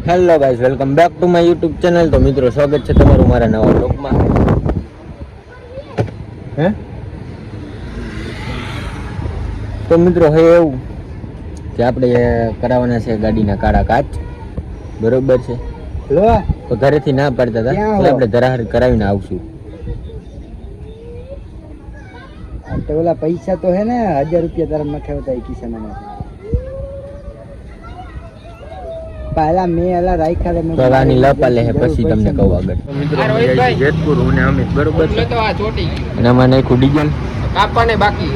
Hello guys, welcome back to my YouTube channel. તો મિત્રો, સ્વાગત છે તમારું મારા નવા વ્લોગમાં. તો મિત્રો, હવે એવું કે આપણે કરાવવાના છે ગાડીના કાળા કાચ, બરોબર છે. તો ઘરેથી ના પાડતા હતા તો આપણે ધરાહર કરાવીને આવશું. તો ઓલા પૈસા તો હે ને 1000 રૂપિયા તારા નખાવ્યા હતા કિસાનમાં. પહેલા મેં એલા રાખ્યા મેં પવાની લપા લે પછી તમને કહું આગળ. મિત્રો જેતપુર હું ને અમિત, બરોબર છે. તો આ ચોટી અને આમાં નાખ્યું ડીઝલ, કાપવાને બાકી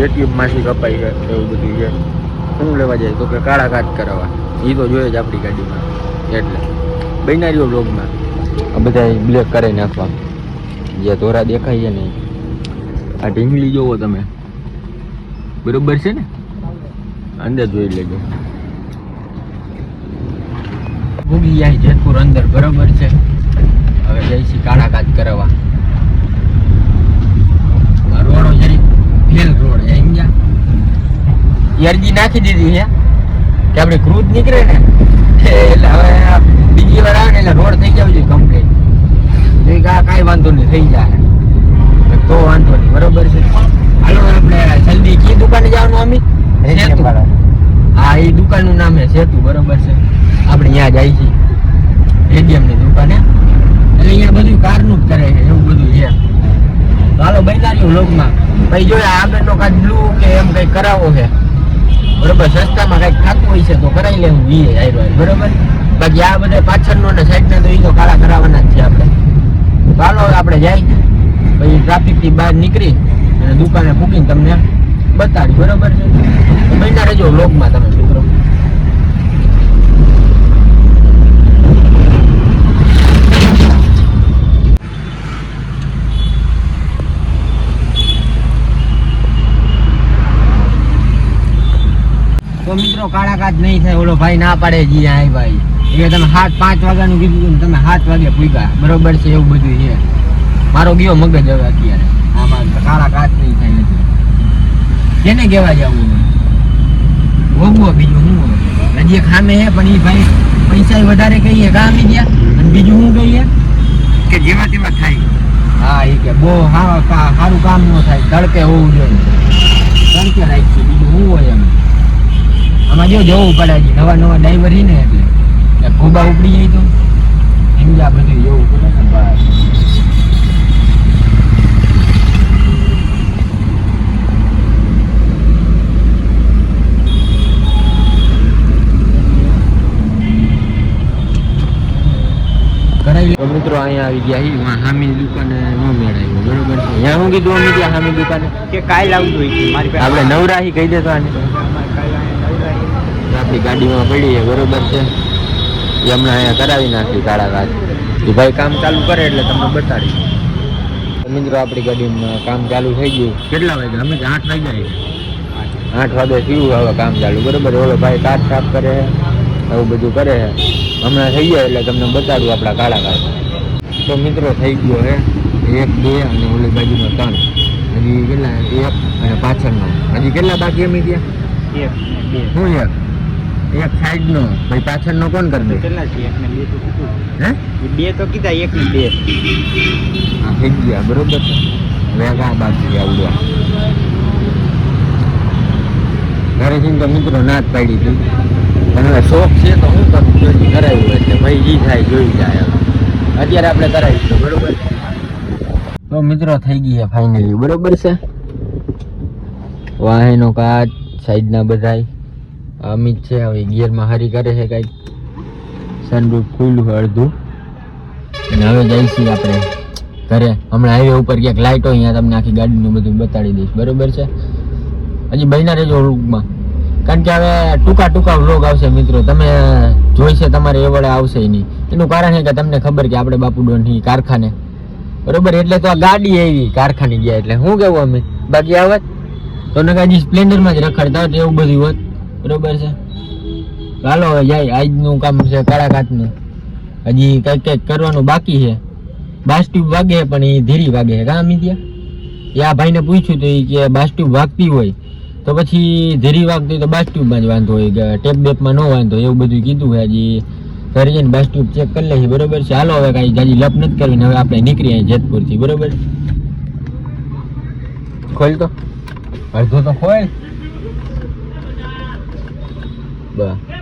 યુટ્યુબ માંથી કપાઈ છે, એવું બધું છે. શું લેવા જાય તો કે કાળા કાચ કરાવવા, એ તો જોઈએ જ આપણી ગાડીમાં. એટલે બનાવ્યો બ્લોગમાં આ બધા બ્લેક કરી નાખવા. જે ધોરા દેખાય છે ને, આ ઢીંગલી જોવો તમે, બરોબર છે ને, અંદર જોઈ લેજો. ભૂગી જાય જેતપુર અંદર, બરોબર છે. હવે જઈશી કાળા કાચ કરાવવા. રોડો જરી ફેલ રોડ એમ ગયા અરજી નાખી દીધી છે કે આપણે ક્રૂઝ નીકળે ને એટલે હવે બીજી વાર આવે ને એટલે રોડ થઈ જાવ જોઈએ કમ્પ્લીટ. કાંઈ વાંધો નહીં, થઈ જાય તો વાંધો નહીં, બરોબર છે. હાલો આપણે જલ્દી કી દુકાને જવાનું અમી? હા, એ દુકાનનું નામ છે સેતુ, બરોબર છે. આપણે ત્યાં જાય છીએ એડીએમની દુકાને, એટલે અહીંયા બધું કારનું જ કરે છે, એવું બધું છે. તો હાલો બનાવ્યું વ્લોગમાં. પછી જોઈએ આગળનો કાંઈક બ્લુ કે એમ કંઈક કરાવો છે, બરોબર. સસ્તામાં કંઈક થતું હોય છે તો કરાવી લેવું જોઈએ આયરો, બરોબર. બાકી આ બધા પાછળનો ને સાઈડના તો એ તો કાળા કરાવવાના જ છે આપણે. તો હાલો આપણે જાય, પછી ટ્રાફિકથી બહાર નીકળી અને દુકાને પૂકીને તમને બતાડી, બરોબર છે. તો બન્યા રહેજો વ્લોગમાં તમે મિત્રો. તો મિત્રો, કાળા કાચ નહીં થાય. ઓલો ભાઈ ના પાડે જી આય ભાઈ, એ તમે 5 વાગ્યાનું કીધું, તમે 7 વાગે પૂગ્યા, બરોબર છે. એવું બધું છે. મારો ગયો મગજ હવે અત્યારે આમાં કાળા કાચ નહીં થાય નથી. કેને કહેવા જવું ભોગવો, બીજું શું હજી એક સામે હે, પણ એ ભાઈ પૈસા વધારે કહીએ કામી ગયા, અને બીજું શું કહીએ કે જેવા તેવા થાય. હા, એ કે બહુ સારું કામ ન થાય, તડકે હોવું જોઈએ, તડકે રાખીએ, બીજું શું હોય એમ. આમાં જો જવું પડે, નવા નવા ડ્રાઈવર છે ને, એટલે ખોબા ઉપડી જાય તો સમજ્યા, બધું જવું પડે ને ભાઈ. મિત્રો, અહીંયા આવી ગયા છીએ. હામી દુકાને ન મેળાવ્યો, બરોબર છે. અહીંયા હું કીધું અમે ત્યાં હામી દુકાને કે કાલ આવતું હોય મારી પાસે. આપણે નવરાહી કહી દેતો આને, આપણી ગાડીમાં પડી છે, બરોબર છે. એ હમણાં અહીંયા કરાવી નાખી કાળા કાચ. એ ભાઈ કામ ચાલુ કરે એટલે તમને બતાડી. મિત્રો, આપણી ગાડીમાં કામ ચાલુ થઈ ગયું. કેટલા વાગે? અમે 8 વાગ્યા. 8 વાગે થયું હવે કામ ચાલુ, બરોબર. ઓલો ભાઈ કાચ સાફ કરે, એવું બધું કરે છે. હમણાં થઈ જાય એટલે તમને બતાડું આપણા કાળા કાચ. તો મિત્રો, થઈ ગયો હે 1, 2 અને ઓલી બાજુનો 3. હજી કેટલા? 1 અને પાછળનો હજી કેટલા બાકી? એમ ત્યાં 1 2 શું એક સાઈડ નો, ભાઈ પાછળ નો કોણ કરી દે? કેટલા છે? 1 ને 2 તો કીધું હે? 2 તો કીધા, 1 ને 2 હા, થઈ ગયા, બરોબર છે. વેગા બાકી આવડ્યા ઘરે જઈને તો મિત્રો ના જ પાડી હતી, પણ હવે શોખ છે તો શું કરું, જોઈ કરાવ્યું એટલે ભાઈ જી થાય જોઈ જાય. અત્યારે આપણે કરાવીશું, બરોબર. તો મિત્રો, થઈ ગઈ છે ફાઇનલી, બરોબર છે. વાહેનો કાચ, સાઈડના બધાય અમિત છે. હવે ગિયરમાં હારી કરે છે કાંઈક, સનરૂફ ખુલ્લું અડધું. અને હવે જઈશું આપણે ઘરે. હમણાં હાઈવે ઉપર ક્યાંક લાઈટ હોય, અહીંયા તમને આખી ગાડીનું બધું બતાડી દઈશ, બરોબર છે. હજી બન્યા રહેજો વ્લોગમાં, કારણ કે હવે ટૂંકા વ્લોગ આવશે મિત્રો. તમે જોઈશે, તમારે એ વડે આવશે નહીં. એનું કારણ છે કે તમને ખબર કે આપણે બાપુ ડોનથી કારખાને, બરોબર. એટલે તો આ ગાડી આવી કારખાને ગયા એટલે હું કેવું અમે બાકી આવત તો ને હજી સ્પ્લેન્ડરમાં જ રખડતા હોત, એવું બધું હોત, બરોબર છે. ચાલો હવે જાય, આજનું કામ છે કાળા કાચનું. હજી કંઈક કરવાનું બાકી છે. બાસ ટ્યુબ વાગે પણ એ ધીરી વાગે છે. કામ ત્યાં એ આ ભાઈને પૂછ્યું તો એ કે બાસ ટ્યુબ વાગતી હોય તો પછી ધીરી વાગતો હોય તો બાસ ટ્યુબમાં જ વાંધો હોય, ટેપ બેપમાં ન વાંધો હોય, એવું બધું કીધું છે. હજી ઘરે જઈને બાસ ટ્યુબ ચેક કરી લઈએ, બરોબર છે. હાલો હવે કાંઈ જાજી લપ નથી કરવી ને હવે આપણે નીકળીએ અહીં જેતપુરથી, બરોબર. ખોલ તો અડધો તો ખોલ બસ.